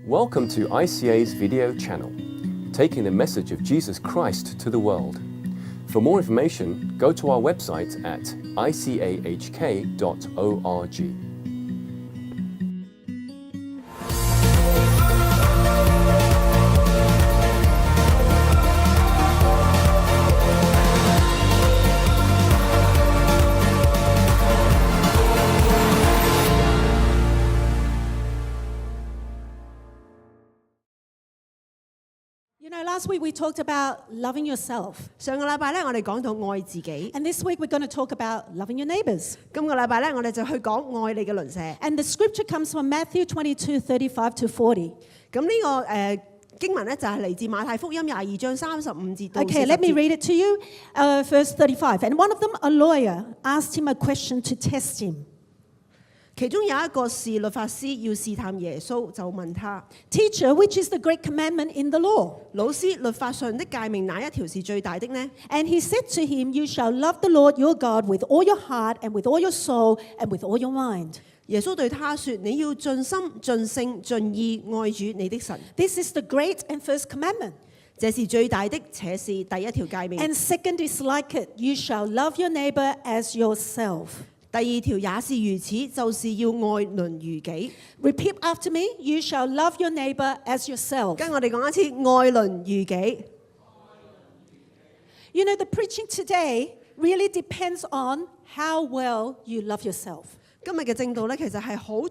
Welcome to ICA's video channel, taking the message of Jesus Christ to the world. For more information, go to our website at icahk.org. Last week we talked about loving yourself. 上個禮拜咧，我哋講到愛自己。And this week we're going to talk about loving your neighbors. 今個禮拜咧，我哋就去講愛你嘅鄰舍。And the scripture comes from Matthew 22:35 to 40. 咁呢個經文咧就係嚟自馬太福音22章35節到40節。Okay, let me read it to you. Verse 35. And one of them, a lawyer, asked him a question to test him. 其中有一個是律法師，要試探耶穌，就問他 Teacher, which is the great commandment in the law? 老師，律法上的誡命哪一條是最大的呢？ And he said to him, You shall love the Lord your God with all your heart and with all your soul and with all your mind. 耶穌對他說：你要盡心、盡性、盡意愛主你的神。 This is the great and first commandment. 這是最大的，且是第一條誡命。 And second is like it. You shall love your neighbor as yourself. 第二條也是如此，就是要愛鄰如己。 Repeat after me. You shall love your neighbor as yourself. 跟我哋講一次，愛鄰如己。You know, the preaching today really depends on how well you love yourself. 今日嘅正道咧，其實係好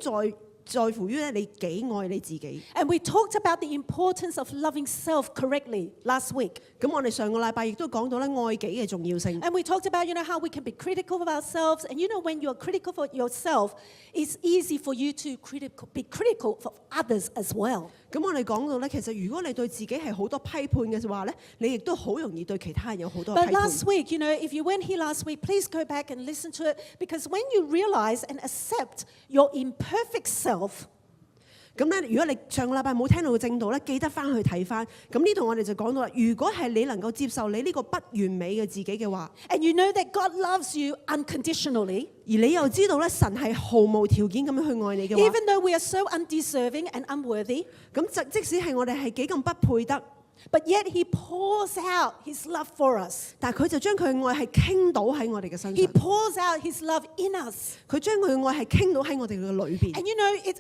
在乎於咧你幾愛你自己。 And we talked about the importance of loving self correctly last week. 咁我哋上個禮拜亦都講到咧愛己嘅重要性。 And we talked about, how we can be critical of ourselves. And when you're critical of yourself, it's easy for you to be critical of others as well. 咁我哋講到咧，其實如果你對自己係好多批判嘅話咧，你亦都好容易對其他人有好多批 But 判。 last week, if you weren't here last week, please go back and listen to it. Because when you realize and accept your imperfect self, 咁咧，如果你上個禮拜冇聽到嘅正道咧，記得翻去睇翻。咁呢度我哋就講到啦，如果係你能夠接受你呢個不完美嘅自己嘅話， and you know that God loves you unconditionally, 而你又知道咧神係毫無條件咁樣去愛你嘅話， even though we are so undeserving and unworthy, 咁即使係我哋係幾咁不配得， but yet He pours out His love for us. 但係佢就將佢嘅愛係傾倒喺我哋嘅身 He 上， pours out His love in us. 佢將佢嘅愛係傾倒喺我哋嘅裏邊。 And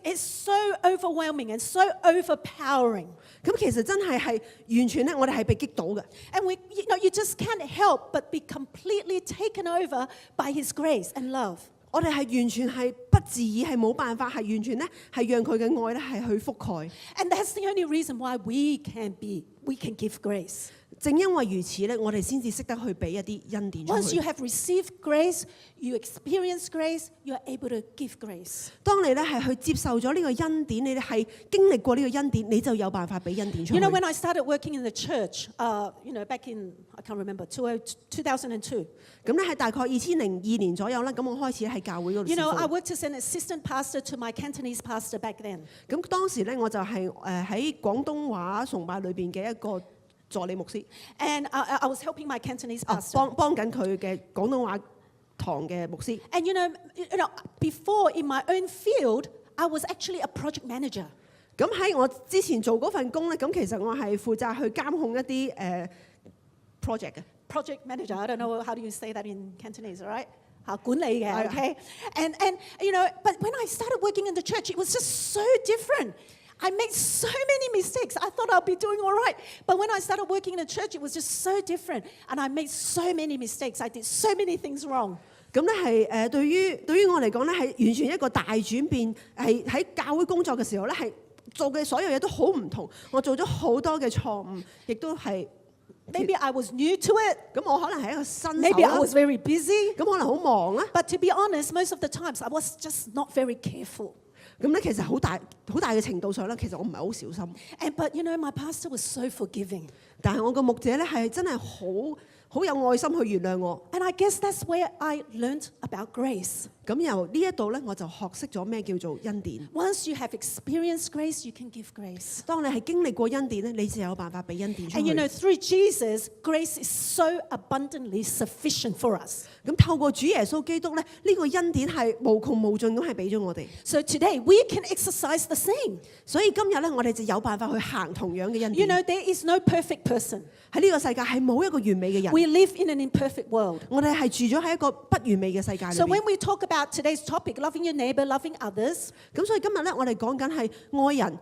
it's so overwhelming and so overpowering. 咁其實真係完全咧，我哋係被擊倒嘅。 And you just can't help but be completely taken over by His grace and love. 我哋係完全係不自已，係冇辦法，係完全咧係讓佢嘅愛咧係去覆蓋。 And that's the only reason why we can give grace. 正因為如此咧，我哋先至識得去俾一啲恩典出 Once 去 you。have received grace, you experience grace, you are able to give grace. 當你咧係去接受咗呢個恩典，你哋係經歷過呢個恩典，你就有辦法俾恩典出去。 When I started working in the church, back in, I can't remember, 2002. 咁咧係大概2002年左右啦，咁我開始喺教會嗰度侍 I 奉。 worked as an assistant pastor to my Cantonese pastor back then. 咁當時咧我就係喺廣東話崇拜裏邊嘅一個助理牧師， And I was helping my Cantonese pastor. 幫緊佢嘅廣東話堂嘅牧師。 And before in my own field, I was actually a project manager. 咁喺我之前做嗰份工咧，咁其實我係負責去監控一啲project 嘅。Project manager, I don't know how do you say that in Cantonese, all right? 管理嘅, okay? But when I started working in the church, it was just so different. I made so many mistakes. I thought I'd be doing all right. But when I started working in the church, it was just so different. And I made so many mistakes. I did so many things wrong. 咁咧係對於我嚟講咧係完全一個大轉變，係喺教會工作嘅時候咧係做嘅所有嘢都好唔同，我做咗好多嘅錯誤，亦都係。Maybe I was new to it. 咁我可能係一個新手 Maybe I 啦， was very busy. 咁可能好忙啦。 But to be honest, most of the times I was just not very careful. 咁咧其實好大嘅程度上咧，其實我唔係好小心。But my pastor was so forgiving. 但係我個牧者咧係真係好有愛心去原諒我。 And I guess that's where I learned about grace. 咁由呢一度咧，我就學識咗咩叫做恩典。 Once you have experienced grace, you can give grace. 當你係經歷過恩典咧，你就有辦法俾恩典出 And you 去。 know, through Jesus, grace is so abundantly sufficient for us. 咁透過主耶穌基督咧，呢個恩典係無窮無盡咁係俾咗我哋。 So today, we can exercise the same. 所以今日咧，我哋就有辦法去行同樣嘅恩 You 典。 know, there is no perfect person. 喺呢個世界係冇一個完美嘅人， We live in an imperfect world. 我哋係住咗喺一個不完美嘅世界裏 So 面 when。we talk about today's topic, loving your neighbor, loving others, 咁所以今日咧，我哋講緊係愛人。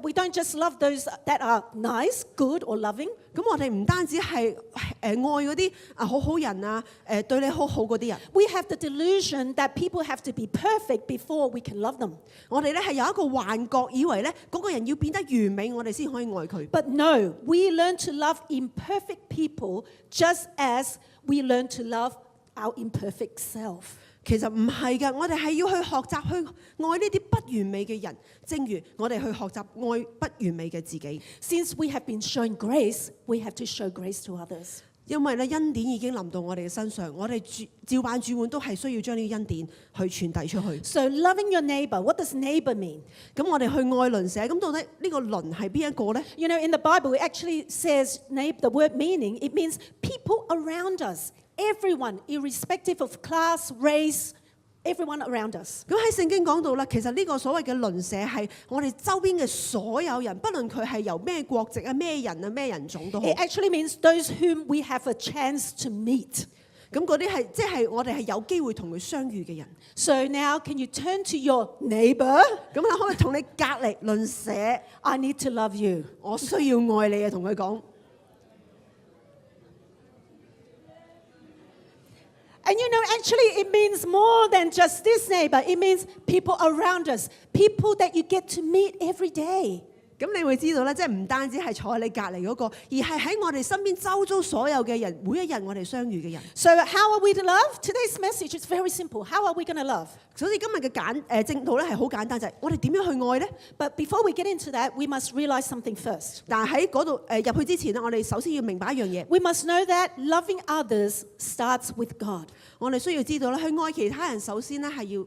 we don't just love those that are nice, good, or loving. 咁我哋唔單止係愛嗰啲好好人啊，對你好好嗰啲人。 We have the delusion that people have to be perfect before we can love them. 我哋咧係有一個幻覺，以為咧嗰個人要變得完美，我哋先可以愛佢。 But no, we learn to love imperfect people just as we learn to love our imperfect self. 其實唔係嘅，我哋係要去學習去愛呢啲不完美嘅人，正如我哋去學習愛不完美嘅自己。 Since we have been shown grace, we have to show grace to others. 因為咧恩典已經臨到我哋嘅身上，我哋照辦煮碗都係需要將呢個恩典去傳遞出去。 So loving your neighbor, what does neighbor mean? 咁我哋去愛鄰舍，咁到底呢個鄰係邊一個呢？ You know, in the Bible, it actually says the word meaning. It means people around us, everyone, irrespective of class, race, everyone around us. 咁喺聖經講到啦，其實呢個所謂嘅鄰舍係我哋周邊嘅所有人，不論佢係由咩國籍啊、咩人啊、咩人種都好。 It actually means those whom we have a chance to meet. 咁嗰啲係即係我哋係有機會同佢相遇嘅人。 So now, can you turn to your neighbor? 咁你可以同你隔離鄰舍， I need to love you. 我需要愛你啊，同佢講。 And you know, actually, it means more than just this neighbor. It means people around us, people that you get to meet every day. 咁你會知道咧，即係唔單止係坐喺你隔離嗰個，而係喺我哋身邊周遭所有嘅人，每一日我哋相遇嘅人。 So how are we to love? Today's message is very simple. How are we going to love? 所以今日嘅正道咧係好簡單，就係我哋點樣去愛咧？ But before we get into that, we must realize something first. 但係喺嗰度入去之前咧，我哋首先要明白一樣嘢， We must know that loving others starts with God. 我哋需要知道咧，去愛其他人首先咧係要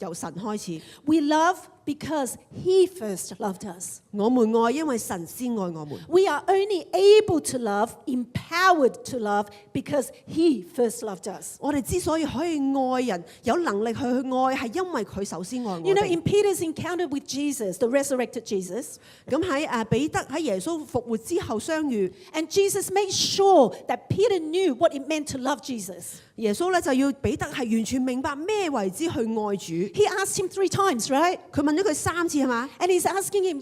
由神開始。 We love because He first loved us. 我們愛，因為神先愛我們。 We are only able to love, empowered to love, because He first loved us. 我哋之所以可以愛人，有能力去愛，係因為佢首先愛我 You know, 哋。 in Peter's encounter with Jesus, the resurrected Jesus, 咁喺彼得喺耶穌復活之後相遇， and Jesus made sure that Peter knew what it meant to love Jesus. 耶穌咧就要彼得係完全明白咩為之去愛主。 He asked him 3 times, right? 佢問咗佢3次係嘛？ And he's asking him,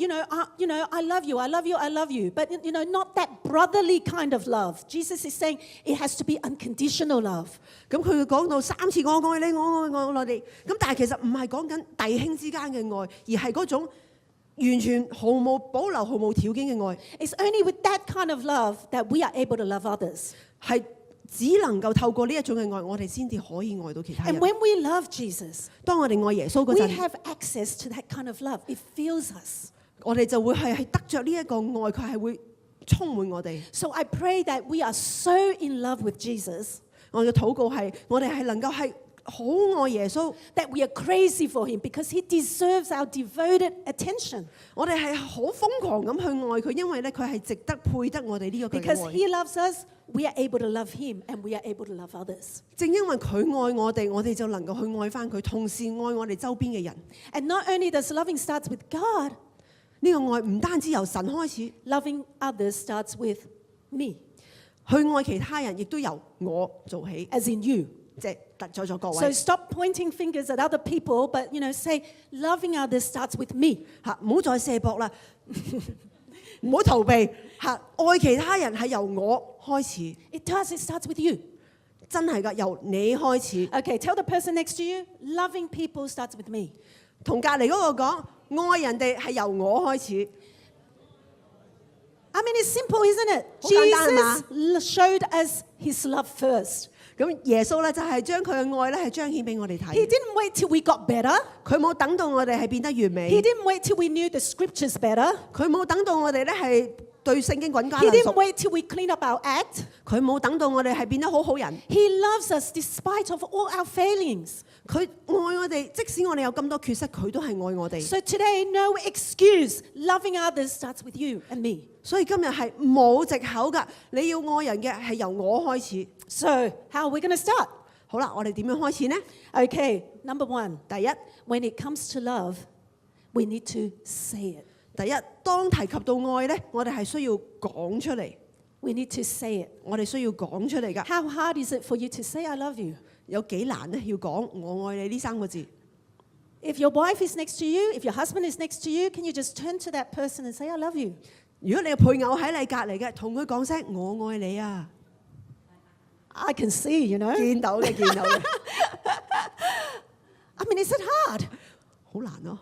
I love you, I love you, I love you. But, not that brotherly kind of love. Jesus is saying it has to be unconditional love. 咁佢講到3次我愛你，我愛你。咁但係其實唔係講緊弟兄之間嘅愛，而係嗰種完全毫無保留、毫無條件嘅愛， It's only with that kind of love that we are able to love others. 係只能夠透過呢一種嘅愛，我哋先至可以愛到其他 And 人。 when we love Jesus, 當我哋愛耶穌嗰 we 陣， have access to that kind of love. It fills us. 我哋就會係得着呢一個愛，佢係會充滿我哋。 So I pray that we are so in love with Jesus 我嘅禱告係，我哋係能夠係好愛耶穌， that we are crazy for him because he deserves our devoted attention. 我哋係好瘋狂咁去愛佢，因為咧佢係值得配得我哋呢個嘅 Because 愛。 he loves us, we are able to love him and we are able to love others. 正因為佢愛我哋就能夠去愛翻佢，同時愛我哋周邊嘅人。 And not only does loving starts with God, 呢個愛唔單止由神開始， loving others starts with me, 去愛其他人亦都由我做起， as in you. 即係在座各 So 位 stop pointing fingers at other people, but say loving others starts with me. 嚇，唔好再卸膊啦，唔好逃避嚇，愛其他人係由我開始， It does, it starts with you. 真係㗎，由你開始。 Okay, tell the person next to you, loving people starts with me. 同隔離嗰個講，愛人哋係由我開始。 I mean, it's simple, isn't it? 好簡單，係嘛？ Jesus showed us his love first. 咁耶穌咧就係將佢嘅愛咧係彰顯俾我哋 He 睇， didn't wait till we got better. 佢冇等到我哋係變得完 He 美， didn't wait till we knew the scriptures better. 佢冇等到我哋咧係對聖經滾瓜 He 爛 didn't 熟， wait till we clean up our act. 佢冇等到我哋係變得好好人， He loves us despite of all our failings. 佢愛我哋，即使我哋有咁多缺失，佢都係愛我哋。 So today, no excuse. Loving others starts with you and me. 所以今日係冇藉口㗎，你要愛人嘅係由我開始。 So how are we going to start? 好啦，我哋點樣開始呢？ Okay, number one. 第一， When it comes to love, we need to say it. 第一，當提及到愛呢，我哋係需要講出嚟， We need to say it. 我哋需要講出嚟㗎。 How hard is it for you to say I love you? 有幾難呢？要講我愛你呢3個字。 If your wife is next to you, if your husband is next to you, can you just turn to that person and say I love you? 如果你嘅配偶喺你隔離嘅，同佢講聲我愛你啊！ I can see, you know. 見到嘅，見到嘅， I mean, is it hard? 好難咯。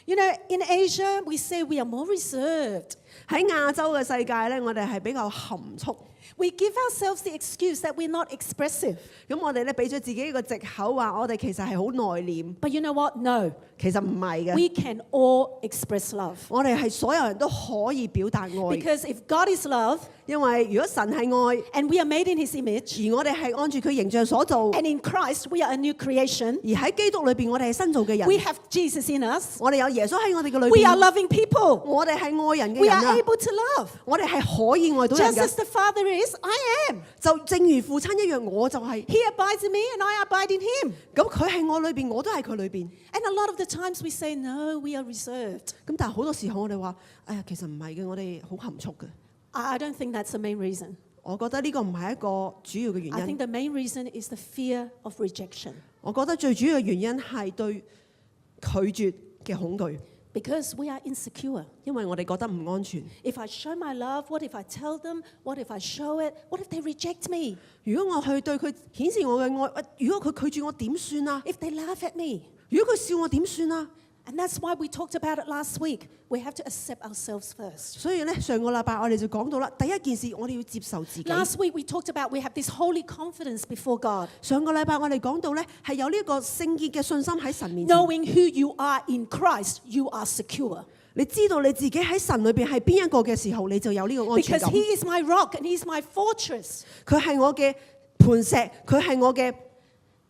You know, in Asia, we say we are more reserved. 喺亞洲嘅世界呢，我哋係比較含蓄。 We give ourselves the excuse that we're not expressive. 咁我哋咧俾咗自己一個藉口，話我哋其實係好內斂， But you know what? No. 其實唔係嘅。 We can all express love. 我哋係所有人都可以表達愛， Because if God is love 因為如果神係愛， and we are made in His image, 而我哋係按住佢形象所做， and in Christ we are a new creation, 而喺基督裏邊我哋係新造嘅 we 人， have Jesus in us, 我哋有耶穌喺我哋嘅裏 we are 邊， loving people, 我哋係愛人嘅 we 人 are 啊， able to love. 我哋係可以愛到人 Just as 嘅。 the Father is, I am. 就正如父親一樣，我就係、 He abides in me and I abide in Him. 咁佢喺我裏邊，我都喺佢裏邊。 And a lot of the times we say, no, we are reserved. 咁但係好多時候我哋話，哎呀，其實唔係嘅，我哋好含蓄嘅。 I don't think that's the main reason. 我覺得呢個唔係一個主要嘅原 I think 因。 the main reason is the fear of rejection. 我覺得最主要嘅原因係對拒絕嘅恐懼， Because we are insecure. 因為我哋覺得唔安全。 If I show my love, what if I tell them? What if I show it? What if they reject me? 如果我去對佢顯示我嘅愛，如果佢拒絕我點算啊？ If they laugh at me? 如果佢笑我點算啊？ And that's why we talked about it last week. We have to accept ourselves first. 所以咧，上個禮拜我哋就講到啦，第一件事我哋要接受自己。 Last week we talked about we have this holy confidence before God, 上個禮拜我哋講到咧，係有呢一個聖潔嘅信心喺神面前。 knowing who you are in Christ, you are secure. 你知道你自己喺神裏邊係邊一個嘅時候，你就有呢個安全 Because 感。 He is my rock and He's my fortress. 佢係我嘅磐石，佢係我嘅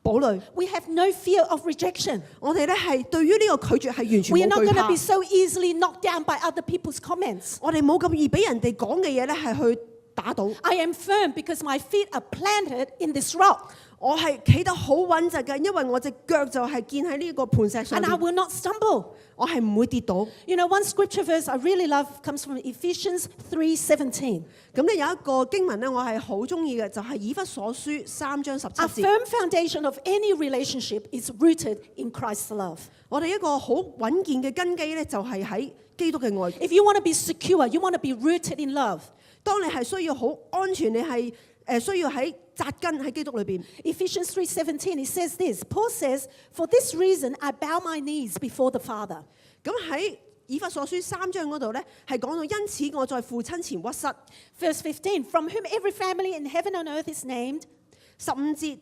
堡壘。 We have no fear of rejection. 我哋咧係對於呢個拒絕係完全 We are 冇 not 懼 going to 怕 be。so easily knocked down by other people's comments. 我哋冇咁易俾人哋講嘅嘢咧係去打倒。 I am firm because my feet are planted in this rock. 我係企得好穩陣嘅，因為我隻腳就係建喺呢個磐石上 And I 面， will not stumble. 我係唔會跌倒。 You know, one scripture verse I really love comes from Ephesians 3:17. 咁咧有一個經文咧，我係好中意嘅，就係以弗所書3章 A 17節。 firm foundation of any relationship is rooted in Christ's love. 我哋一個好穩健嘅根基咧，就係喺基督嘅愛。 If you want to be secure, you want to be rooted in love. 當你係需要好安全，你係需要喺扎根喺基督裏邊。 Ephesians 3:17, it says this. Paul says, "For this reason I bow my knees before the Father." 咁喺以弗所書3章嗰度咧，係講到因此我在父親前屈膝。 Verse 15, "From whom every family in heaven and earth is named." 15節，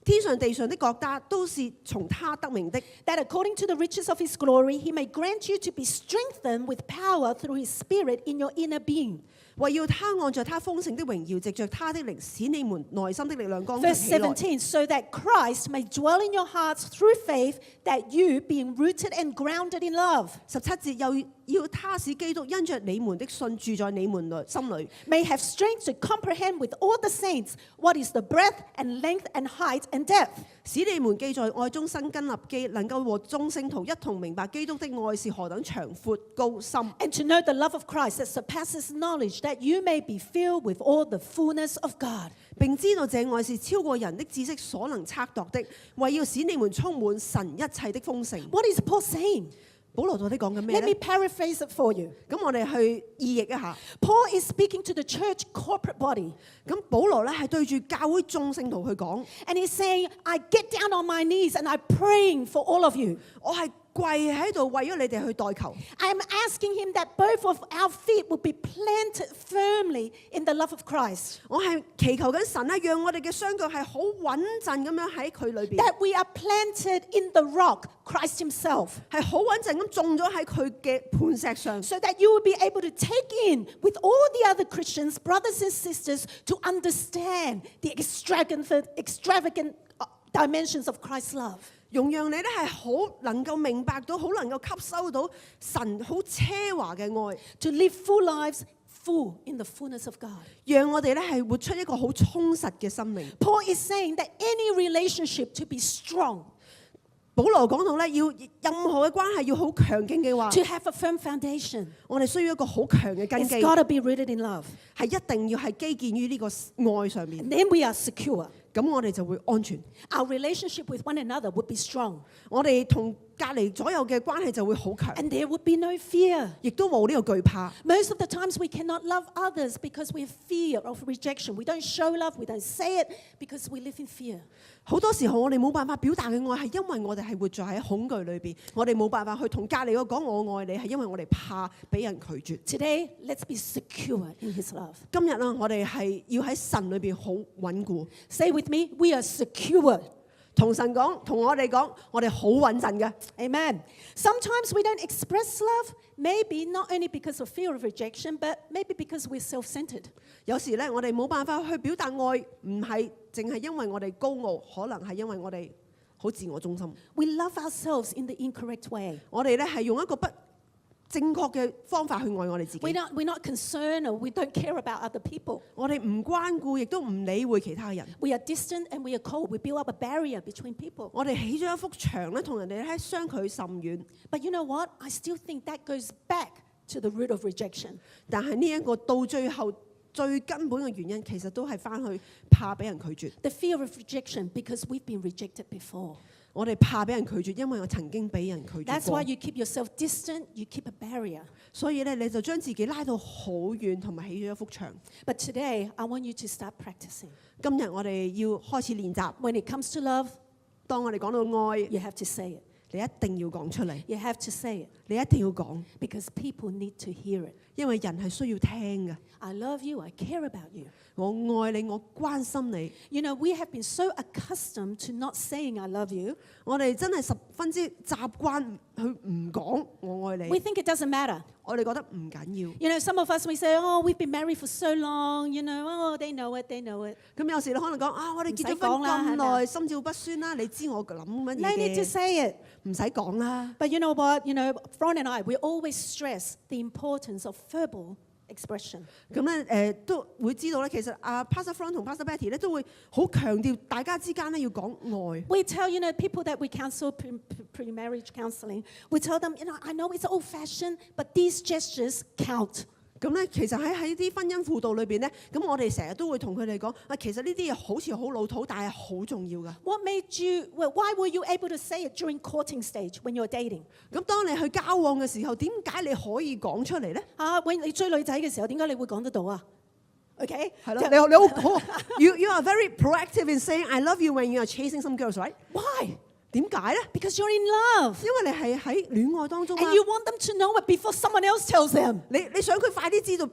天上地上的各家都是從他得名的。 That according to the riches of his glory, he may grant you to be strengthened with power through his Spirit in your inner being. 為要他按着他豐盛的榮耀，藉着他的靈，使你們內心的力量剛強 Verse 起來。 17, "So that Christ may dwell in your hearts through faith, that you, being rooted and grounded in love, 17節，又要他使基督因着你們的信住在你們內心裏， may have strength to comprehend with all the saints what is the breadth and length and height and depth, 使你們既在愛中生根立基，能夠和眾聖徒一同明白基督的愛是何等長闊高深。 and to know the love of Christ that surpasses knowledge, that you may be filled with all the fullness of God." 並知道這愛是超過人的知識所能測度的，為要使你們充滿神一切的豐盛。 What is Paul saying? 保羅到底講緊咩 Let me 呢？ paraphrase it for you. 咁我哋去意譯一下。 Paul is speaking to the church corporate body. 咁保羅咧係對住教會眾聖徒去講， And he's saying, I get down on my knees and I'm praying for all of you. 我係跪喺度為咗你哋去代求。 I'm asking him that both of our feet will be planted firmly in the love of Christ. 我係祈求緊神咧，讓我哋嘅雙腳係好穩陣咁樣喺佢裏邊， That we are planted in the rock, Christ himself. 係好穩陣咁種咗喺佢嘅磐石上， So that you will be able to take in with all the other Christians, brothers and sisters, to understand the extravagant dimensions of Christ's love. 容讓你咧係好能夠明白到，好能夠吸收到神好奢華嘅愛， To live full lives, full in the fullness of God. 讓我哋咧係活出一個好充實嘅生命。 Paul is saying that any relationship to be strong, 保羅講到咧，要任何嘅關係要好強勁嘅話， to have a firm foundation, 我哋需要一個好強嘅根 it's 基， got to be rooted in love. 係一定要係基建於呢個愛上面， And then we are secure. 咁我哋就會安全。 Our relationship with one another would be strong. 我哋同隔離左右嘅關係就會好強， And there would be no fear. 亦都冇呢個懼怕。 Most of the times we cannot love others because we have fear of rejection. We don't show love, we don't say it because we live in fear. 好多時候我哋冇辦法表達嘅愛，係因為我哋係活在喺恐懼裏邊，我哋冇辦法去同隔離嗰個講我愛你，係因為我哋怕俾人拒絕。 Today, let's be secure in his love. 今日啊，我哋係要喺神裏邊好穩固， Say with me, we are secure. 同神講，同我哋講，我哋好穩陣嘅。 Amen. Sometimes we don't express love, maybe not only because of fear of rejection, but maybe because we're self-centered. 有時咧，我哋冇辦法去表達愛，唔係淨係因為我哋高傲，可能係因為我哋好自我中心。 We love ourselves in the incorrect way. 我哋咧係用一個不正確嘅方法去愛我哋自己。 We're not concerned or we don't care about other people. 我哋唔關顧，亦都唔理會其他人。 We are distant and we are cold. We build up a barrier between people. 我哋起咗一幅牆咧，同人哋咧相距甚遠。 But you know what? I still think that goes back to the root of rejection. 但係呢一個到最後最根本嘅原因，其實都係翻去怕俾人拒絕。 The fear of rejection because we've been rejected before. 我哋怕俾人拒絕，因為我曾經俾人拒絕 That's 過 why。you keep yourself distant, you keep a barrier. 所以咧，你就將自己拉到好遠，同埋起咗一幅牆。 But today, I want you to start practicing. 今日我哋要開始練習。 When it comes to love, 當我哋講到愛， you have to say it. 你一定要講出嚟， You have to say it 你一定要講， because people need to hear it. 因為人係需要聽嘅。 I love you, I care about you. 我愛你，我關心你。 You know, we have been so accustomed to not saying I love you. 我哋真係十分之習慣去唔講我愛 We 你， think it doesn't matter. 我哋覺得唔緊要。 You know, some of us, we say, oh, we've been married for so long, you know, oh, they know it, they know it. 咁有時你可能講啊，我哋結咗唔使講啦婚咁係咪啊耐，心照不宣啦，你知我諗乜 No need to 嘢嘅， say it. 唔使講啦。 But you know what? You know, Fron and I, we always stress the importance of verbal expression. 咁咧都會知道咧，其實啊 Pastor Fron 同 Pastor Betty 咧都會好強調大家之間咧要講愛。 We tell, you know, people that we counsel pre-marriage counseling, we tell them, you know, I know it's old-fashioned, but these gestures count. 咁咧其實喺啲婚姻輔導裏邊咧，咁我哋成日都會同佢哋講啊，其實呢啲嘢好似好老土，但係好重要噶。What made you, well, why were you able to say it during courting stage when you're dating? 咁當你去交往嘅時候，點解你可以講出嚟咧？when 你追女仔嘅時候，點解你會講得到啊？ Okay? 係咯，你好，you are very proactive in saying I love you when you are chasing some girls, right？ Why? 點解咧？ Because you're in love. 因為你係喺戀愛當中啊 And you want them to know it before someone else tells them. 你想佢快啲知道，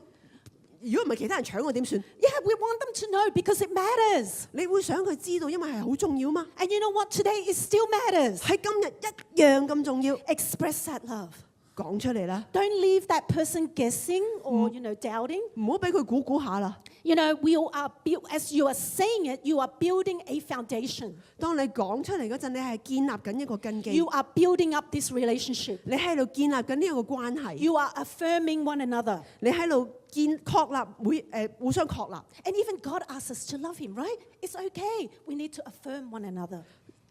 如果唔係其他人搶我點算？ Yeah, we want them to know because it matters. 你會想佢知道，因為係好重要嘛。 And you know what? Today it still matters. 喺今日一樣咁重要， Express that love. 講出嚟啦， Don't leave that person guessing or, you know, doubting. 唔好俾佢估下啦。 You know, we all are as you are saying it, you are building a foundation. 當你講出嚟嗰陣，你係建立緊一個根基， You are building up this relationship. 你喺度建立緊呢一個關係， You are affirming one another. 你喺度確立互相確立。 And even God asks us to love him, right? It's okay. We need to affirm one another.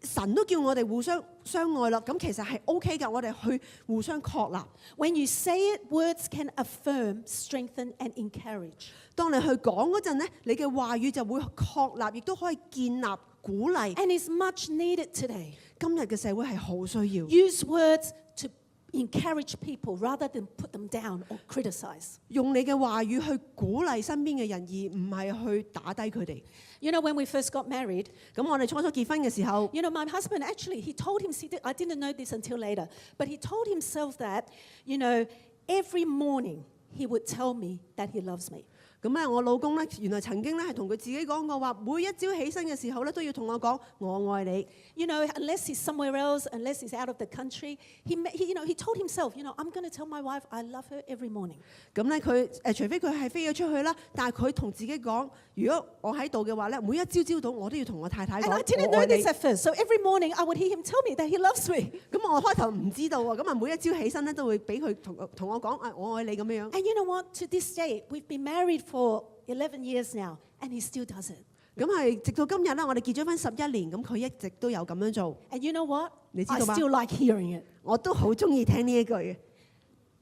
神都叫我哋互相相愛啦，咁其實係 OK 㗎，我哋去互相確立。 When you say it, words can affirm, strengthen, and encourage. 當你去講嗰陣咧，你嘅話語就會確立，亦都可以建立鼓勵。 And it's much needed today. 今日嘅社會係好需要， Use words to encourage people rather than put them down or criticize. 用你嘅話語去鼓勵身邊嘅人，而唔係去打低佢哋。You know, when we first got married, 咁我哋初初結婚嘅時候， you know, my husband actually, he told himself, I didn't know this until later, but he told himself that, you know, every morning he would tell me that he loves me. 咁咧我老公咧原來曾經咧係同佢自己講過話，每一朝起身嘅時候咧都要同我講我愛你。You know, unless he's somewhere else, unless he's out of the country, he told himself, you know, I'm going to tell my wife I love her every morning. 咁咧佢除非佢係飛咗出去啦，但係佢同自己講，如果我喺度嘅話咧，每一朝到我都要同我太太 And I 講 didn't 我愛 know 你 this。at first, so every morning I would hear him tell me that he loves me. 咁我開頭唔知道喎，咁啊每一朝起身咧都會俾佢同我講我愛你咁樣樣。 And you know what? To this day, we've been married for 11 years now, and he still does it. 咁係直到今日啦，我哋結咗婚11年，咁佢一直都有咁樣做。 And you know what? 你知 I 道嗎？ still like hearing it. 我都好中意聽呢一句嘅。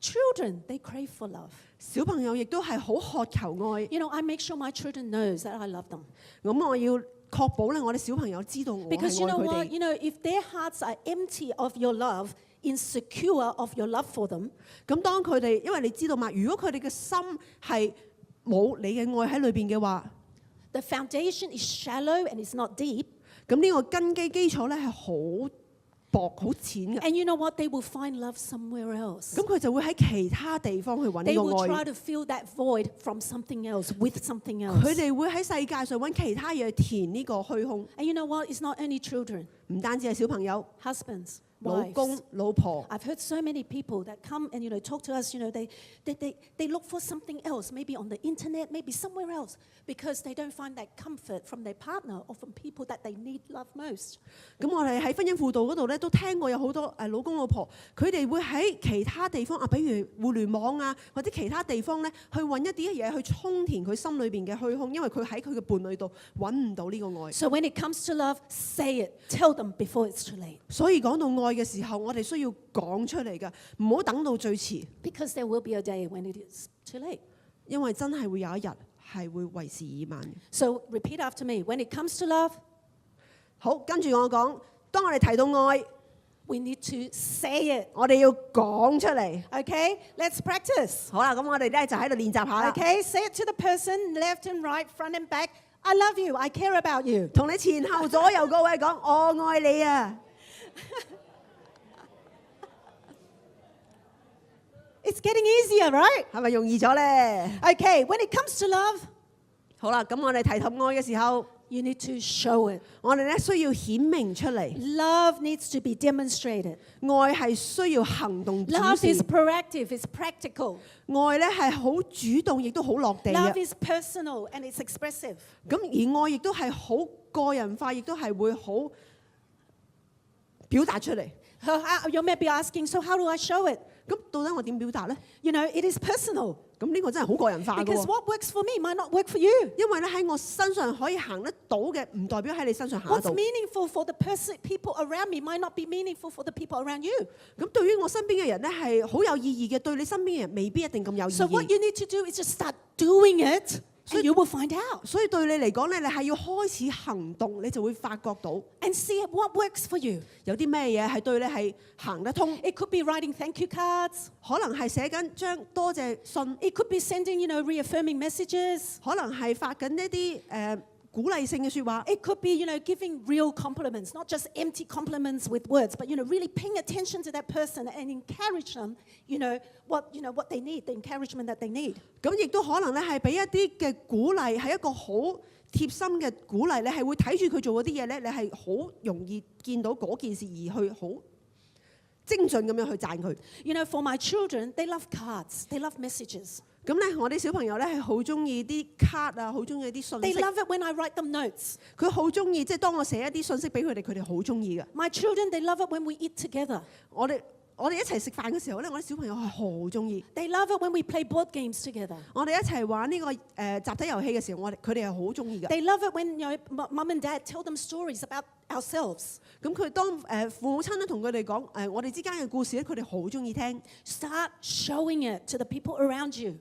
Children, they crave for love. 小朋友亦都係好渴求愛。 You know, I make sure my children knows that I love them. 咁我要確保咧，我哋小朋友知道我係 Because you 愛 know 佢 what? 哋。 You know, if their hearts are empty of your love, insecure of your love for them, 咁當佢哋，因為你知道嘛，如果佢哋嘅心係冇你嘅愛喺裏邊嘅話， the foundation is shallow and it's not deep. 咁呢個根基基礎咧係好薄好淺嘅。 And you know what? They will find love somewhere else. 咁佢就會喺其他地方去揾 They 呢 will 個 try 愛。 to fill that void from something else, with something 佢 else. 哋會喺世界上揾其他嘢填呢個虛空， And you know what? It's not only children, 唔單止係小朋友、 husbands, 老 wives. 公、老婆。 I've heard so many people that come and, you know, talk to us, you know, they look for something else, maybe on the internet, maybe somewhere else, because they don't find that comfort from their partner or from people that they need love most. 咁我哋喺婚姻輔導嗰度咧，都聽過有好多老公老婆，佢哋會喺其他地方啊，比如互聯網啊，或者其他地方咧，去揾一啲嘢去充填佢心裏邊嘅虛空，因為佢喺佢嘅伴侶度揾唔到呢個愛。 So when it comes to love, say it. Tell them before it's too late. 所以講到愛嘅時候，我哋需要講出嚟㗎，唔好等到最遲， Because there will be a day when it is too late. 因為真係會有一日係會為時已晚嘅。 So repeat after me. When it comes to love, 好，跟住我講，當我哋提到愛， we need to say it. 我哋要講出嚟。 Okay? Let's practice. 好啦，咁我哋咧就喺度練習下啦。 Okay? Say it to the person, left and right, front and back. I love you. I care about you. 同你前後左右個位講，我愛你啊！ It's getting easier, right? 係咪容易咗咧？ Okay, when it comes to love, 好啦，咁我哋提及愛嘅時候， you need to show it. 我哋咧需要顯明出嚟， Love needs to be demonstrated. 愛係需要行動指 Love 示 is，proactive, it's practical. 愛咧係好主動，亦都好落地 Love 嘅。 is personal and it's expressive. 咁而愛亦都係好個人化，亦都係會好表達出嚟。 You may be asking, so how do I show it? 咁到底我點表達咧？ You know, it is personal. 咁呢個真係好個人化嘅 Because 喎。 what works for me might not work for you. 因為咧喺我身上可以行得到嘅，唔代表喺你身上行得 What's 到。 meaningful for the people around me might not be meaningful for the people around you. 咁對於我身邊嘅人咧係好有意義嘅，對你身邊嘅人未必一定咁有意 So what 義。 you need to do is just start doing it, and you will find out 所以對你嚟講咧，你係要開始行動，你就會發覺到 and see what works for you. 有啲咩嘢係對你係行得通。 It could be writing thank you cards. 可能係寫緊張多謝信， It could be sending, you know, reaffirming messages. 可能係發緊一啲鼓勵性嘅説話， It could be, you know, giving real compliments, not just empty compliments with words, but, you know, really paying attention to that person and encourage them, you know, what they need, the encouragement that they need. 咁亦都可能咧係俾一啲嘅鼓勵，係一個好貼心嘅鼓勵，你係會睇住佢做嗰啲嘢咧，你係好容易見到嗰件事而去好精準咁樣去讚佢。 You know, for my children, they love cards, they love messages. 咁咧，我啲小朋友咧係好中意啲卡啊，好中意啲信 They 息。 love it when I write them notes. 佢好中意，即係當我寫一啲信息俾佢哋，佢哋好中意嘅。 My children, they love it when we eat together. 我哋一齊食飯嘅時候咧，我啲小朋友係好中意。 They love it when we play board games together. 我哋一齊玩呢個集體遊戲嘅時候，佢哋係好中意嘅。 They love it when, you know, mum and dad tell them stories about ourselves. 咁佢當父母親咧同佢哋講我哋之間嘅故事咧，佢哋好中意聽。 Start showing it to the people around you.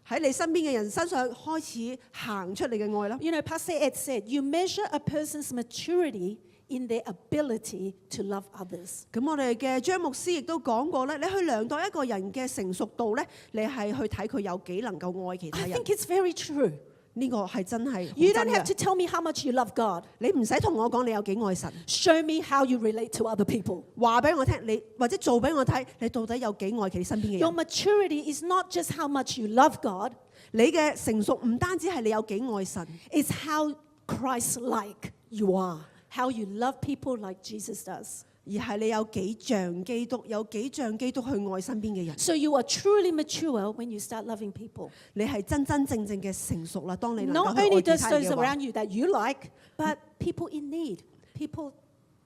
喺你身邊嘅人身上開始行出你嘅愛啦。 You know, Pastor Ed said, you measure a person's maturity in their ability to love others. 咁我哋嘅張牧師亦都講過咧，你去量度一個人嘅成熟度咧，你係去睇佢有幾能夠愛其他 I 人。 think it's very true. 呢個係真係好 You 真 don't have to 嘅。 tell me how much you love God. 你唔使同我講你有幾愛神， Show me how you relate to other people. 話俾我聽，你或者做俾我睇，你到底有幾愛其身邊嘅 Your 人。 maturity is not just how much you love God, 你嘅成熟唔單止係你有幾愛神， it's how Christ-like you are, how you love people like Jesus does. 而係你有幾像基督，有幾像基督去愛身邊嘅人。 So you are truly mature when you start loving people. 你係真真正正嘅成熟啦。當你能 Not 夠去 only 愛 does 其他人 those 嘅話， around you that you like, but people in need, people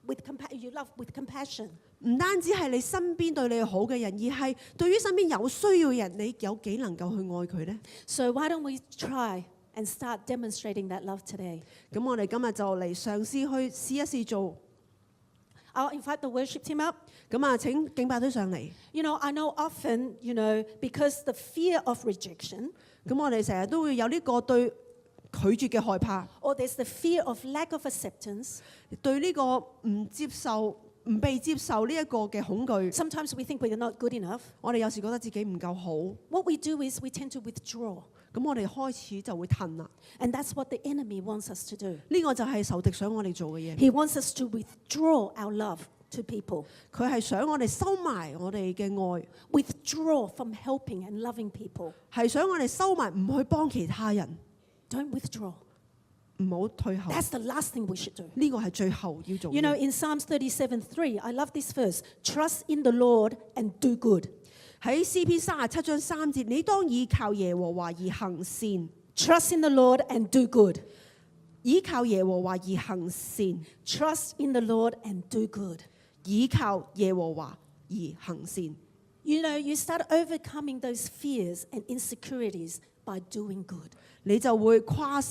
with you love with compassion. 唔單止係你身邊對你好嘅人，而係對於身邊有需要嘅人，你有幾能夠去愛佢呢？ So why don't we try and start demonstrating that love today? 咁我哋今日就嚟嘗試去試一試做。 I'll invite the worship team up. 咁啊，請敬拜隊上嚟。 You know, I know often, because the fear of rejection, 咁我哋成日都會有呢個對拒絕嘅害怕， or there's the fear of lack of acceptance. 對呢個唔接受、唔被接受呢一個嘅恐懼。 Sometimes we think we're not good enough. 我哋有時覺得自己唔夠好， What we do is we tend to withdraw. 咁我哋開始就會褪啦。 And that's what the enemy wants us to do. 呢個就係仇敵想我哋做嘅嘢。 He wants us to withdraw our love to people, 佢係想我哋收埋我哋嘅愛， withdraw from helping and loving people. 係想我哋收埋唔去幫其他人， Don't withdraw. 唔好退後。 That's the last thing we should do. 呢個係最後要做嘅 You know, in Psalms 37:3, I love this verse. Trust in the Lord and do good. 喺詩篇37章3節，你當倚靠耶和華而行善， Trust in the Lord and do good. 倚靠耶和華而行善， Trust in the Lord and do good. 倚靠耶和華而行善。 You know, you start overcoming those fears and insecurities by doing good. 你就會跨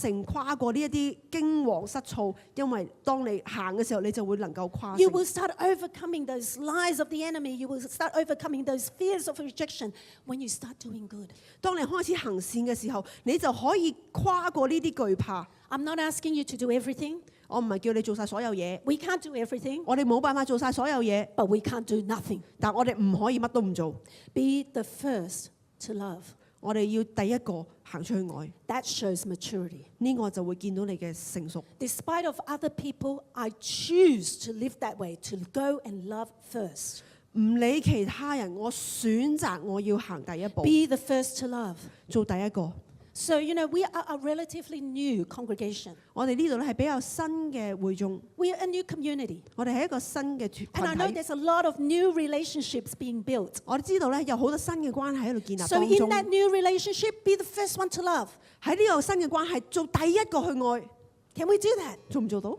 過呢一啲驚惶失措，因為當你行嘅時候，你就會能夠跨 You 勝。 will start overcoming those lies of the enemy. You will start overcoming those fears of rejection when you start doing good. 當你開始行善嘅時候，你就可以跨過呢啲懼怕。 I'm not asking you to do everything. 我唔係叫你做晒所有嘢， We can't do everything, 我哋冇辦法做晒所有嘢， but we can't do nothing. 但我哋唔可以乜都唔做。 Be the first to love. 我哋要第一個行出去愛， That shows maturity. 呢個就會見到你嘅成熟。 Despite of other people, I choose to live that way, to go and love first. 唔理其他人，我選擇我要行第一步， Be the first to love. 做第一個。 So, we are a relatively new congregation. 我哋呢度咧係比較新嘅會眾， We are a new community. 我哋係一個新嘅 And I 團 know 體。 there's a lot of new relationships being built. 我哋知道咧有好多新嘅關係喺度建立 So 當 in 中。 that new relationship, be the first one to love. 喺呢個新嘅關係，做第一個去愛， Can we do that? 做唔做到？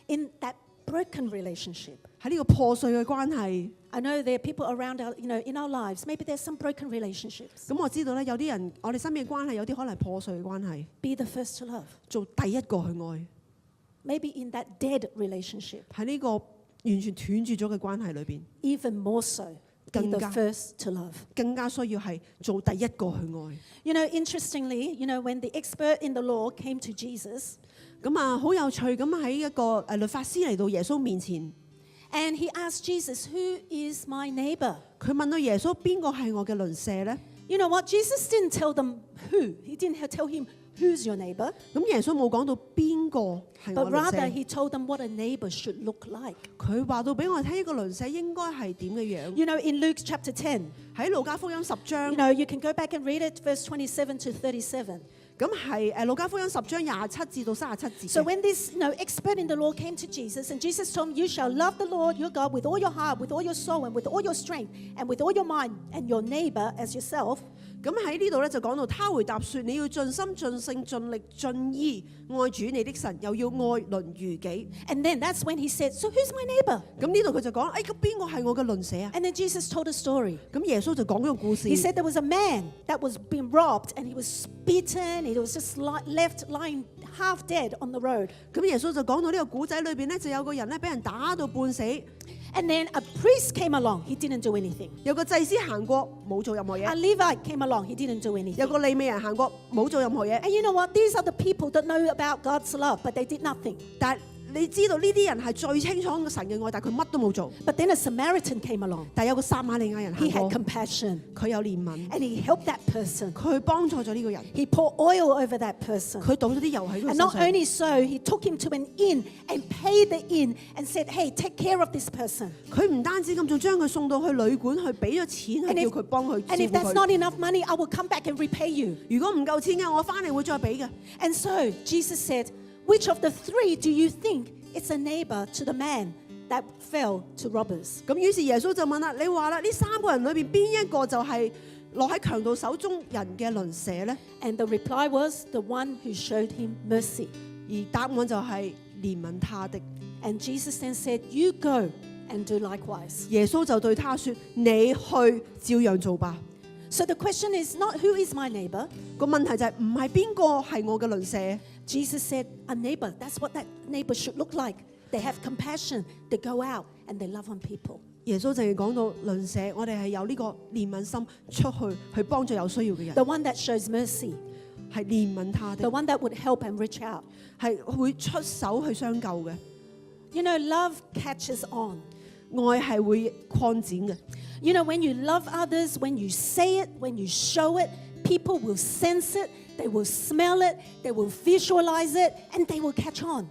In that broken relationship. 喺呢個破碎嘅關係， I know there are people around in our lives. Maybe there's some broken relationships. 咁我知道咧有啲人，我哋身邊嘅關係有啲可能係破碎嘅關係， Be the first to love. 做第一個去愛。 Maybe in that dead relationship, 喺呢個完全斷絕咗嘅關係裏邊， even more so, be the 更加。 first to love. 更加需要係做第一個去愛。 Interestingly, when the expert in the law came to Jesus 咁啊，好有趣咁喺一個律法師嚟到耶穌面前， and he asked Jesus, who is my neighbor? 佢問到耶穌邊個係我嘅鄰舍呢？ You know what? Jesus didn't tell them who. He didn't tell him who's your neighbor, 咁耶穌冇講到邊個係 but 我鄰 rather 舍， he told them what a neighbor should look like. 佢話到俾我哋聽一個鄰舍應該係點嘅樣。 In Luke chapter 10, 喺路加福音10章， you can go back and read it, verse 27 to 37. 咁係路加福音10章27至到37節 So 嘅。 when this expert in the law came to Jesus, and Jesus told him, you shall love the Lord your God with all your heart, with all your soul, and with all your strength, and with all your mind, and your neighbor as yourself. 咁喺呢度咧就講到，他回答說：你要盡心盡性盡力盡意愛主你的神，又要愛鄰如己。 And then that's when he said, so who's my neighbor? 咁呢度佢就講：咁邊個係我嘅鄰舍啊？ And then Jesus told a story. 咁耶穌就講咗個故事。 He said there was a man that was being robbed, and he was beaten, he was just left lying half dead on the road. 咁耶穌就講到呢個古仔裏邊咧，就有個人咧俾人打到半死， And then a priest came along, he didn't do anything. 有個祭司行過冇做任何 A 嘢， Levite came along, he didn't do 有 anything. 個利未人行過冇做任何嘢。 And you know what? These are the people that know about God's love, but they did nothing. 但係你知道呢啲人係最清楚神嘅愛，但係佢乜都冇做。 But then a Samaritan came along. 但係有個撒瑪利亞人 He 行 had 過， compassion 佢有憐憫， and he helped that person. 佢幫助咗呢個人， He poured oil over that person. 佢倒咗啲油喺佢 And 身 not 上。 only so, he took him to an inn and paid the inn and said, hey, take care of this person. 佢唔單止咁，仲將佢送到去旅館去俾咗錢去 And 叫 if, 佢幫佢照 and if 顧 that's 佢。 not enough money, I will come back and repay you. 如果唔夠錢嘅，我翻嚟會再俾嘅。 And so Jesus said, which of the three do you think is a neighbor to the man that fell to robbers? 咁於是耶穌就問啦：你話啦，呢3個人裏邊邊一個就係落喺強盜手中人嘅鄰舍咧？ And the reply was the one who showed him mercy. 而答案就係憐憫他的。 And Jesus then said, you go and do likewise. 耶穌就對他說：你去照樣做吧。 So the question is not who is my neighbor. 個問題就係唔係邊個係我嘅鄰舍？ Jesus said, a neighbor, that's what that neighbor should look like. They have compassion, they go out and they love on people. 耶穌淨係講到鄰舍，我哋係有呢個憐憫心出去幫助有需要嘅人， The one that shows mercy, 係憐憫他 the 的， one that would help and reach out. 係會出手去相救嘅。 You know, love catches on. 愛係會擴展嘅。 You know, when you love others, when you say it, when you show it, people will sense it, they will smell it, they will visualize it, and they will catch on.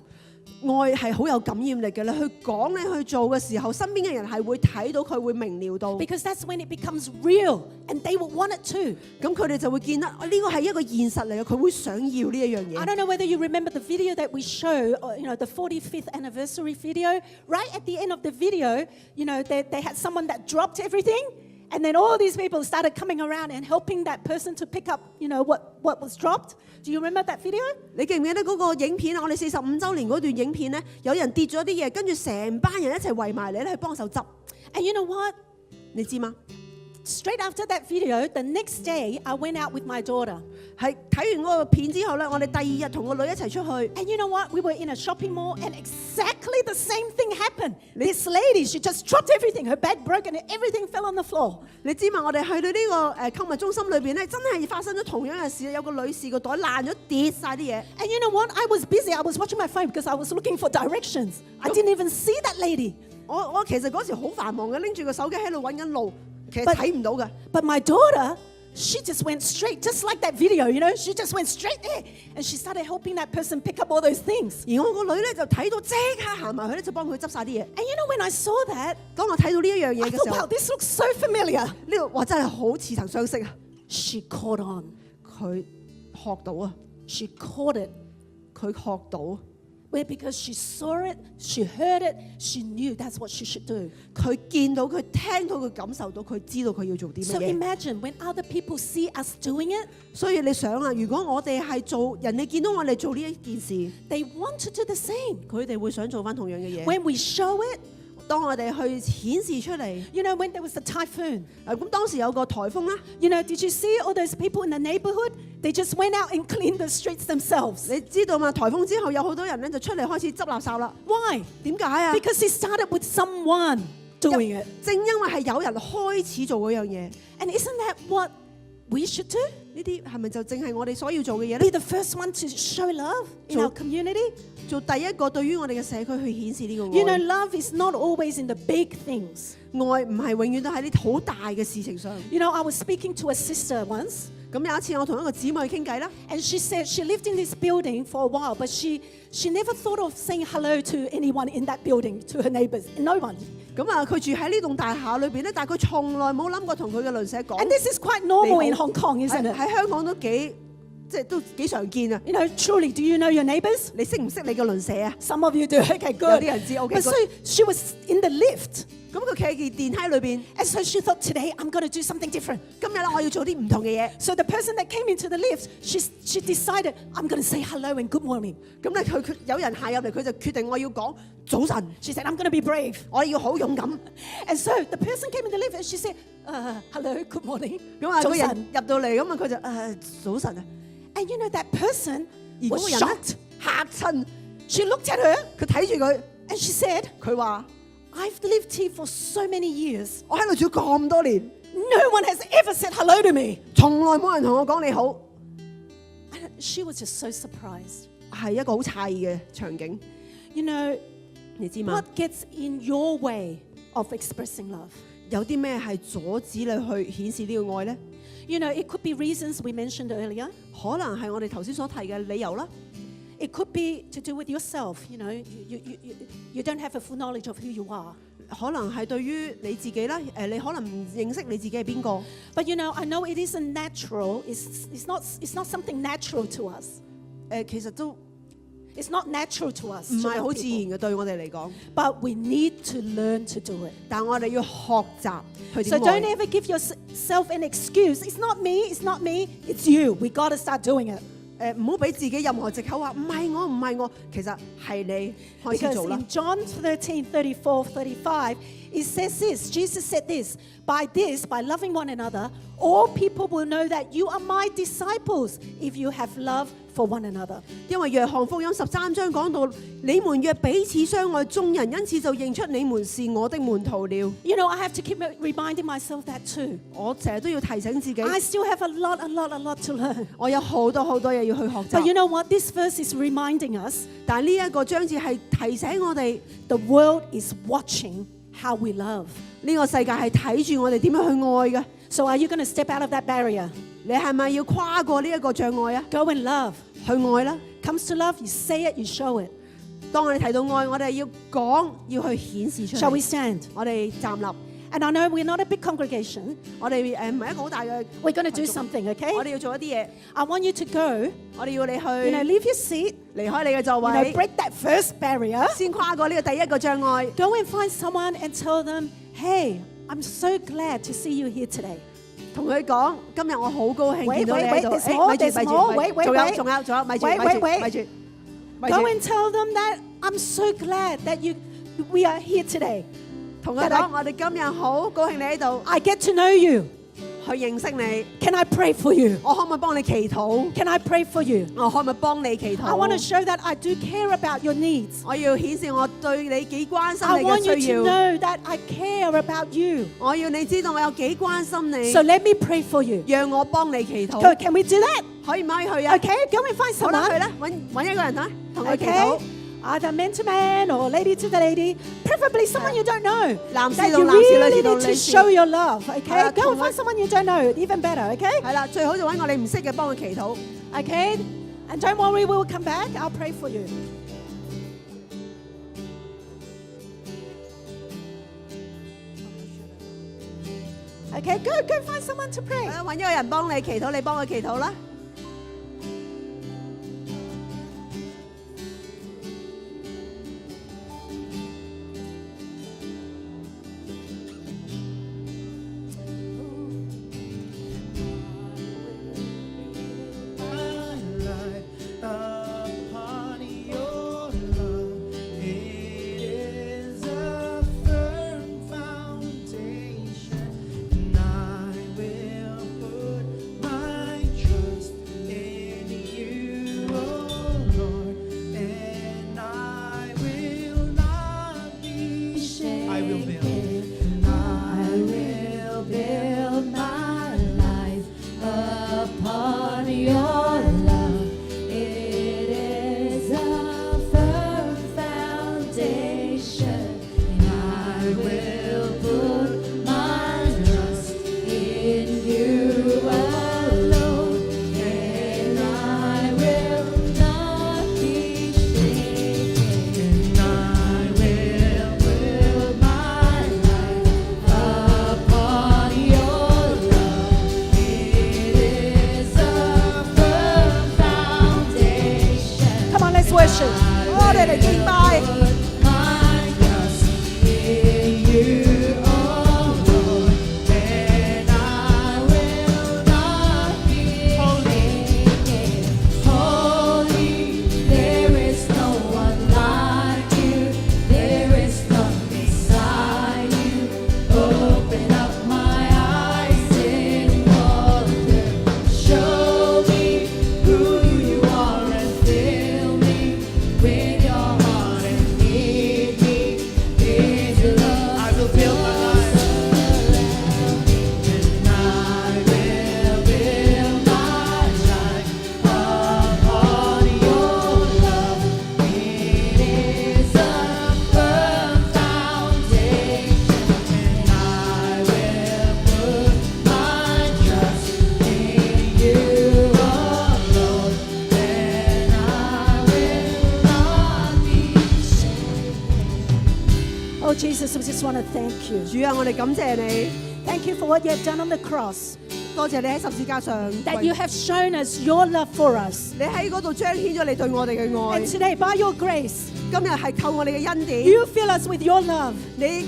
愛係好有感染力嘅，你去講你去做嘅時候，身邊嘅人係會睇到，佢會明瞭到， Because that's when it becomes real, and they will want it too. 咁佢哋就會見得呢個係一個現實嚟嘅，佢會想要呢一樣 I 嘢。 don't know whether you remember the video that we show, you know, the 45th anniversary video. Right at the end of the video, you know, they had someone that dropped everything, and then all these people started coming around and helping that person to pick up, you know, what was dropped. Do you remember that video? 你記唔記得嗰個影片啊？我哋45週年嗰段影片咧，有人跌咗啲嘢，跟住成班人一齊圍埋你咧去幫手執， And you know what? 你知嗎？ Straight after that video, the next day, I went out with my daughter. 係睇完嗰個片之後咧，我哋第2日同個女一齊出去。 And you know what? We were in a shopping mall, and exactly the same thing happened. This lady, she just dropped everything. Her bag broke, and everything fell on the floor. 你知嘛？我哋去到呢個購物中心裏邊咧，真係發生咗同樣嘅事。有個女士個袋爛咗，跌晒啲嘢。 And you know what? I was busy. I was watching my phone because I was looking for directions. I didn't even see that lady. 我其實嗰時好繁忙嘅，拎住個手機喺度揾緊路，其實 But- 睇唔到嘅。 But my daughter, she just went straight, just like that video, you know? She just went straight there. And she started helping that person pick up all those things. 而我個女咧就睇到即刻行埋去咧，就幫佢執晒啲嘢。 And you know, when I saw that, 當我睇到呢一樣 I 嘢嘅 thought, 時 wow, 候， this looks so familiar. 呢個哇真係好似曾相識啊！ She caught on. 佢學到啊， She caught it. 佢學到， Where because she saw it, she heard it, she knew that's what she should do. 佢見到，佢聽到，佢感受到，佢知道佢要做啲 So 乜嘢。 imagine when other people see us doing it, 所以你想啊，如果我哋係做人哋見到我哋做呢一件事， they want to do the same. 佢哋會想做翻同樣嘅嘢。 When we show it, 當我哋去顯示出嚟， you know, when there was a typhoon, 咁當時有個颱風啦， you know, did you see all those people in the neighborhood? They just went out and cleaned the streets themselves. 你知道嘛？颱風之後有好多人咧就出嚟開始執垃圾啦。 Why? 點解啊？ Because it started with someone doing it. 正因為係有人開始做嗰樣嘢， And isn't that what we should do? 呢啲係咪就正係我哋所要做嘅嘢 Be 咧？ the first one to show love in So- our community? 做第一個對於我哋嘅社區去顯示呢個 You know, 愛。 love is not always in the big things. 愛唔係永遠都喺啲好大嘅事情上。 You know, I was speaking to a sister once, 咁有一次我同一個姊妹傾偈啦， and she said she lived in this building for a while, but she never thought of saying hello to anyone in that building, to her neighbors, no one. 咁啊佢住喺呢棟大廈裏邊咧，但係佢從來冇諗過同佢嘅鄰舍講。 And this is quite normal in 你好。 Hong Kong, isn't 喺 it? 喺香港都都幾常見啊！ You know, truly, do you know your neighbors? 你識唔識你嘅鄰舍啊？ Some of you do. Okay, 有 good. 啲人知 OK But so good she was in the lift, 咁佢企喺電梯裏邊， and so she thought, today I'm going to do something different. 今日咧我要做啲唔同嘅嘢。 So the person that came into the lift, she decided, I'm going to say hello and good morning. 咁咧佢有人行入嚟，佢就決定我要講早晨， She said, I'm going to be brave. 我要好勇敢。 And so the person came in the lift and she said, hello, good morning. 咁啊個 Johnson. 人入到嚟，咁啊佢就早晨啊， And you know, that person 而嗰 was 個人咧 shocked. 嚇親， She looked at her 佢睇住佢， and she said, 佢話： I've lived here for so many years. 我喺度住咗咁多年， No one has ever said hello to me. 從來冇人同我講你好， And she was just so surprised. 係一個好詫異嘅場景。You know, 你知嘛？ what gets in your way of expressing love? 有啲咩係阻止你去顯示呢個愛呢？ You know, it could be reasons we mentioned earlier. 可能係我哋頭先所提嘅理由啦。 It could be to do with yourself. You know, you don't have a full knowledge of who you are. 可能係對於你自己啦，你可能唔認識你自己係邊個。 But you know, I know it isn't natural. It's not something natural to us. 其實都 It's not natural to us. 唔 to 係 love 好自然 people. 嘅對我哋嚟講， But we need to learn to do it. 但我哋要學習去 So 點 don't 愛。 ever give yourself an excuse. It's not me. It's not me. It's you. We got to start doing it. 唔好俾自己任何藉口話唔係我，唔係我，其實係你開始 Because 做啦 in。John 13:34-35, it says this. Jesus said this. By this, by loving one another, all people will know that you are my disciples if you have love for one another. 因為約翰福音13章講到，你們若彼此相愛，眾人因此就認出你們是我的門徒了。 You know, I have to keep reminding myself that too. 我成日都要提醒自己， I still have a lot to learn. 我有好多嘢要去學 But you 習。 know what? This verse is reminding us 但呢一個章節係提醒我哋， the world is watching how we love. 呢個世界係睇住我哋點樣去愛嘅。 So are you going to step out of that barrier? 你係咪要跨過呢一個障礙啊？ Go and love. 去愛啦！ Comes to love, you say it, you show it. 當我哋提到愛，我哋要講，要去顯示出 Shall we 嚟。 stand? 我哋站立， And I know we're not a big congregation. 我哋唔係一個好大嘅， We're going to do something, 我 okay? 哋要做一啲嘢， I want you to go, 我哋要你 you know, 去 leave your seat, 離開你嘅座 you know, 位， break that first barrier. 先跨過呢個第一個障礙。 Go and find someone and tell them, hey, I'm so glad to see you here today. 同佢講，今日我好高興 Wait, 見到你 wait, 喺度。 wait, there's 誒 more, 咪住 there's 咪住 more, 咪 wait, wait, 仲有 wait. 仲有，咪住 Wait, 咪 wait, 住 wait. 咪住咪 Go 住， and tell them that I'm so glad that we are here today. 同佢講，我哋今日好高興你喺度， I get to know you. 去認識你。 Can I pray for you? 我可唔可以幫你祈禱？ Can I pray for you? 我可唔可以幫你祈 I want to 禱？ show that I do care about your needs. 我要顯示我對你幾關心 I 你 want you 嘅需 to 要。 know that I care about you. 我要你知道我有幾關心你， So let me pray for you. 讓我幫你祈 Go, 禱。 can we do that? 可以唔可以去啊？ Okay, go and find 好啦，去 someone. 啦，揾一個人啦，同佢祈禱 Okay?。Either man to man or lady to the lady, preferably someone you don't know. 男士 That 同 you 男士，女 really 士同 need 女 to 士。 show your love. Okay, 係啦， go and 同佢 find someone you don't know, even better. Okay, 係啦，最好就揾個你唔識嘅幫佢祈禱。 okay, and don't worry, we will come back. I'll pray for you. Okay, go find someone to pray. 揾一個人幫你祈禱，你幫佢祈禱啦。worship. 我哋嚟敬拜。 With your heart and Jesus, we just want to thank you. 主啊，我哋感謝你， Thank you for what you have done on the cross. 多謝你喺十字架上， That you have shown us your love for us. 你喺嗰度彰顯咗你對我哋嘅愛。 And today, by your grace, 今日係靠我哋嘅恩典， you fill us with your love. 你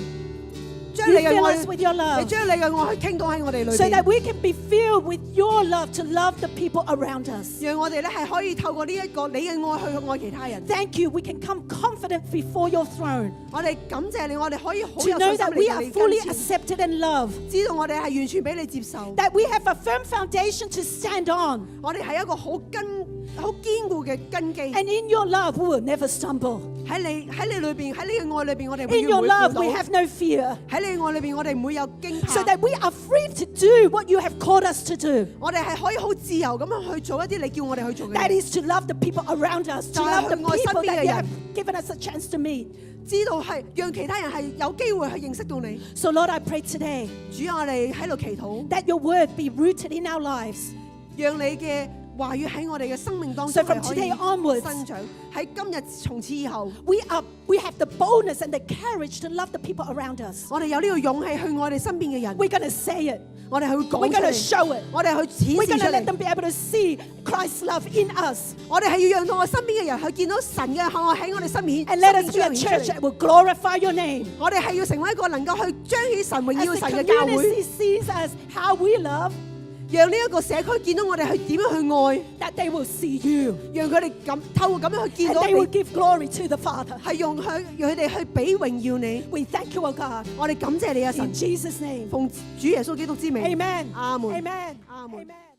將 You 你嘅 fill 愛， us with your 你 love. 將你嘅愛去傾倒喺我哋裏 So that 邊， we can be filled with your love to love the people around us. 讓我哋咧係可以透過呢一個你嘅愛去愛其他人。 Thank you. We can come confident before your throne 我哋感謝你，我哋可以好 to 有 know 信心 that we 嚟 are 到你 fully 跟前， accepted and loved. 知道我哋係完全俾你接受， That we have a firm foundation to stand on. 我哋係一個好堅固嘅根基。 And in your love, we will never stumble. 喺你裏邊，喺你嘅愛裏邊，我哋 In 永 your 遠唔 love, 會 we 跌 have 倒。 no fear. 喺你愛裏邊，我哋唔會有驚 So 怕。 that we are free to do what you have called us to do. 我哋係可以好自由咁樣去做一啲你叫我哋去做嘅 That 嘢， is to love the people around us, to 就係 love the 去愛身 people 邊嘅 that you 人。 have given us a chance to meet. 知道係讓其他人係有機會去認識到你。 So Lord, I pray today 主啊，我哋喺度祈禱， that your word be rooted in our lives. 讓你嘅話語喺我哋嘅生命當 So 中 from 係可以 today onwards 生長。喺今日從此以後， We have the boldness and the courage to love the people around us. 我哋有呢個勇氣去愛我哋身邊嘅人， We're going to say it. 我哋去 We're 講 going 出 to 嚟， show it. 我哋去顯 We're 示 going 出 to let 嚟。 them be able to see Christ's love in us. 我哋係要讓到我身邊嘅人去見到神嘅愛喺我哋身邊， And let us 身 be a 邊彰 church 顯 that 出嚟。 will glorify your name. 我哋係要成為一個能夠去彰顯神榮 As 耀 the 神嘅教 community 會， sees us how we love, 讓呢一個社區見到我哋去點樣去愛， that they will see you. 讓佢哋咁透過咁樣去見 And 到 they will 你， give glory to the Father. 係讓佢哋去俾榮耀你。 We thank you, O God. 我哋感謝你啊神 In，Jesus' name. 奉主耶穌基督之名， Amen. 阿門。 Amen. Amen. Amen.